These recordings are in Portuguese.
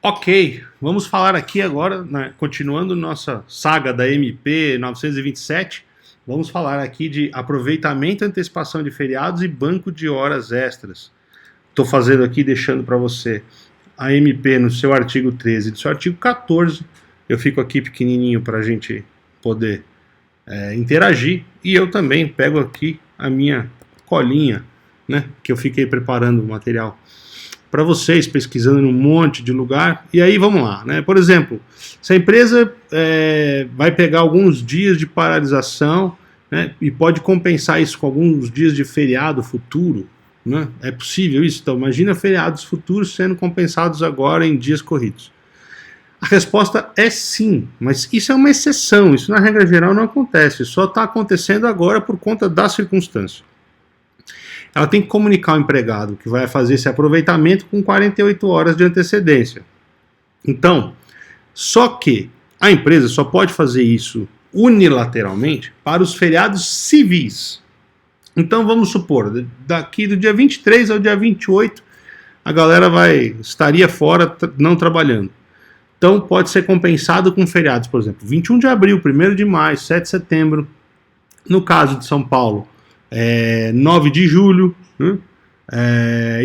Ok, vamos falar aqui agora, né, continuando nossa saga da MP 927, vamos falar aqui de aproveitamento e antecipação de feriados e banco de horas extras. Estou fazendo aqui, deixando para você a MP no seu artigo 13 e no seu artigo 14. Eu fico aqui pequenininho para a gente poder interagir, e eu também pego aqui a minha colinha, né, que eu fiquei preparando o material para vocês, pesquisando num monte de lugar. E aí vamos lá, né? Por exemplo, se a empresa vai pegar alguns dias de paralisação, né, e pode compensar isso com alguns dias de feriado futuro, né? É possível isso? Então imagina feriados futuros sendo compensados agora em dias corridos. A resposta é sim, mas isso é uma exceção, isso na regra geral não acontece, só está acontecendo agora por conta da circunstância. Ela tem que comunicar ao empregado que vai fazer esse aproveitamento com 48 horas de antecedência. Então, só que a empresa só pode fazer isso unilateralmente para os feriados civis. Então vamos supor, daqui do dia 23 ao dia 28, a galera estaria fora, não trabalhando. Então pode ser compensado com feriados, por exemplo, 21 de abril, 1º de maio, 7 de setembro. No caso de São Paulo, 9 de julho, né?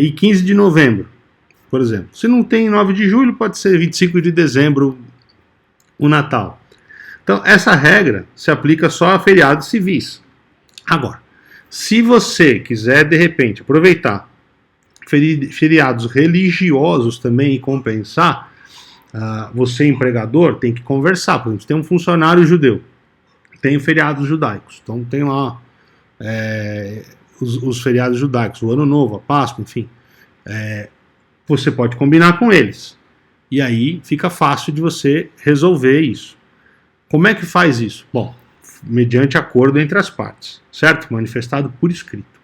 E 15 de novembro, por exemplo. Se não tem 9 de julho, pode ser 25 de dezembro, o Natal. Então essa regra se aplica só a feriados civis. Agora, se você quiser de repente aproveitar feriados religiosos também e compensar, você empregador tem que conversar. Por exemplo, tem um funcionário judeu, tem feriados judaicos, então tem lá os feriados judaicos, o Ano Novo, a Páscoa, enfim. Você pode combinar com eles, e aí fica fácil de você resolver isso. Como é que faz isso? Bom, mediante acordo entre as partes, certo? Manifestado por escrito.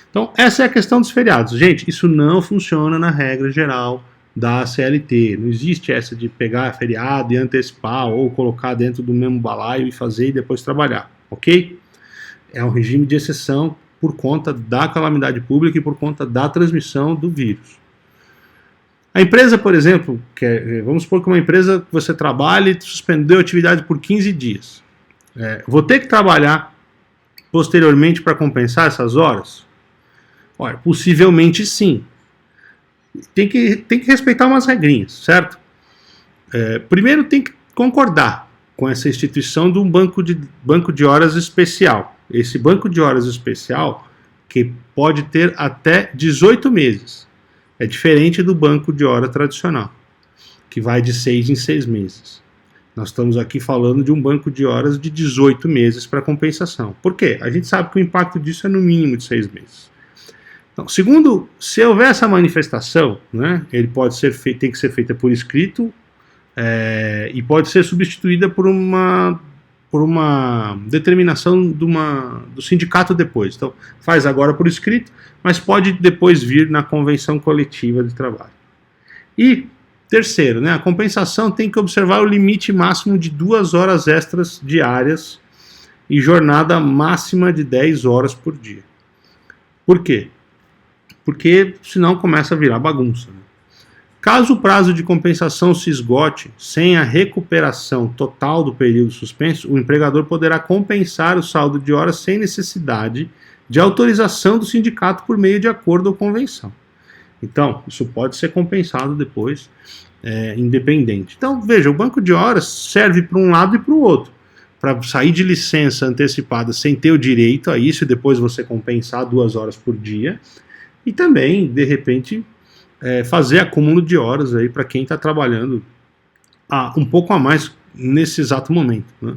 Então essa é a questão dos feriados. Gente, isso não funciona na regra geral da CLT. Não existe essa de pegar feriado e antecipar ou colocar dentro do mesmo balaio e fazer e depois trabalhar, ok? É um regime de exceção por conta da calamidade pública e por conta da transmissão do vírus. A empresa, por exemplo, vamos supor que uma empresa que você trabalha e suspendeu a atividade por 15 dias. Vou ter que trabalhar posteriormente para compensar essas horas? Olha, possivelmente sim. Tem que respeitar umas regrinhas, certo? Primeiro tem que concordar com essa instituição de um banco de horas especial. Esse banco de horas especial que pode ter até 18 meses. É diferente do banco de hora tradicional, que vai de 6 em 6 meses. Nós estamos aqui falando de um banco de horas de 18 meses para compensação. Por quê? A gente sabe que o impacto disso é no mínimo de 6 meses. Então, segundo, se houver essa manifestação, né, ele tem que ser feita por escrito e pode ser substituída por uma determinação do sindicato depois. Então, faz agora por escrito, mas pode depois vir na convenção coletiva de trabalho. E terceiro, né, a compensação tem que observar o limite máximo de 2 horas extras diárias e jornada máxima de 10 horas por dia. Por quê? Porque senão começa a virar bagunça, né? Caso o prazo de compensação se esgote sem a recuperação total do período suspenso, o empregador poderá compensar o saldo de horas sem necessidade de autorização do sindicato por meio de acordo ou convenção. Então, isso pode ser compensado depois, independente. Então, veja, o banco de horas serve para um lado e para o outro. Para sair de licença antecipada sem ter o direito a isso e depois você compensar 2 horas por dia. E também, de repente, fazer acúmulo de horas aí para quem está trabalhando um pouco a mais nesse exato momento, né?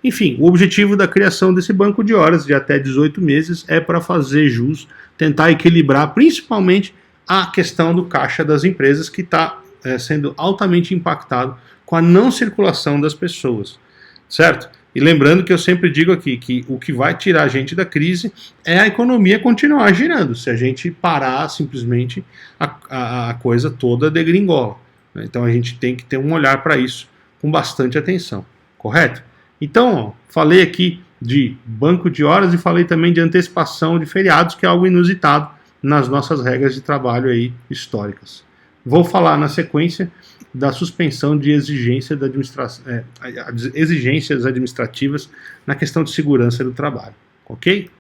Enfim, o objetivo da criação desse banco de horas de até 18 meses é para fazer jus, tentar equilibrar principalmente a questão do caixa das empresas, que está sendo altamente impactado com a não circulação das pessoas, certo? E lembrando que eu sempre digo aqui que o que vai tirar a gente da crise é a economia continuar girando. Se a gente parar, simplesmente a coisa toda degringola. Então a gente tem que ter um olhar para isso com bastante atenção, correto? Então, falei aqui de banco de horas e falei também de antecipação de feriados, que é algo inusitado nas nossas regras de trabalho aí históricas. vou falar na sequência da suspensão de exigências exigências administrativas na questão de segurança do trabalho, ok?